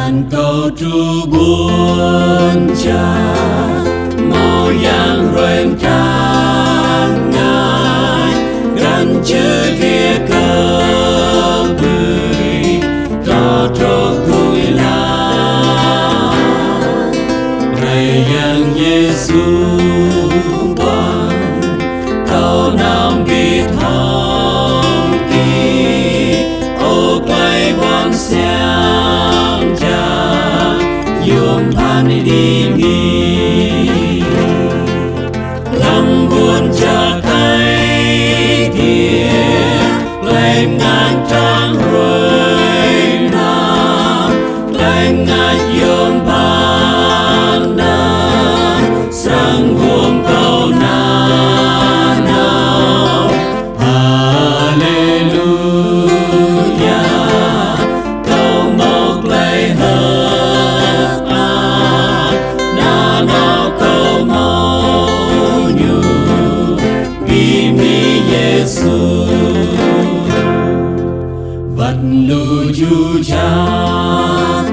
ngàn câu Truh Buon cha màu vàng roem tràn ngài gắn chữ kia cơ bưởi cho thui la ngày yang Giêsu Buon tàu nam bị thong kỳ ô quay Buon xem cha yum pan đi nghi lòng buồn cha thấy kia lên ngang trang rồi na lên ngang yum pan na sang buồn câu na nào Hallelujah câu một lời hợp na nào câu một nhu vì mi Giêsu vật lưu chu cha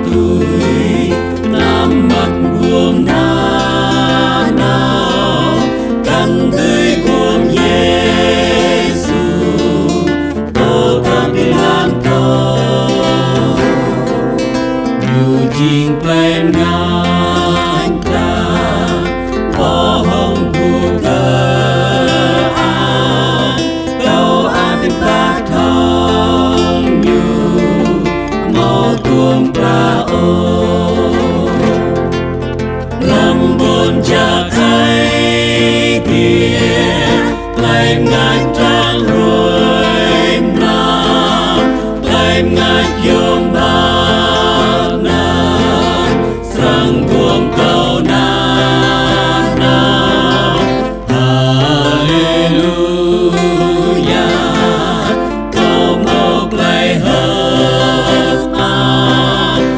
tuổi nam mặt buông na nào căn tươi cuồng Giêsu tô ta đi lan cầu dù chinh quen ngang ta bỏ hồng thu cơ câu ai biết bác thông nhu màu tuồng ta ô lòng buồn cha thấy kia lên ngang trang rồi na lên ngang yum ba na sang buông câu na nào Hallelujah câu một lời hợp na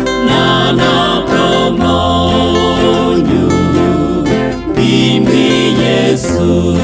nào câu một nhu vì mi Giêsu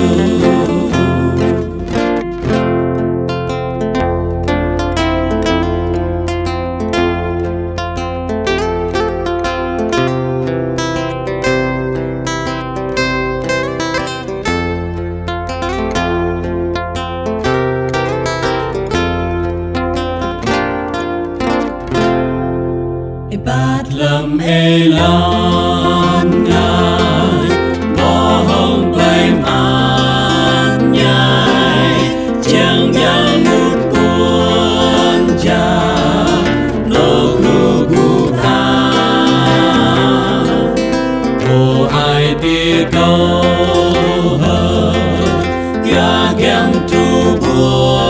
bát lâm Elan ngài bỏ hồng quanh an nhai chẳng giang một cuốn cha nô khu khu tha ô ai tia câu hờ kia kem Truh Buon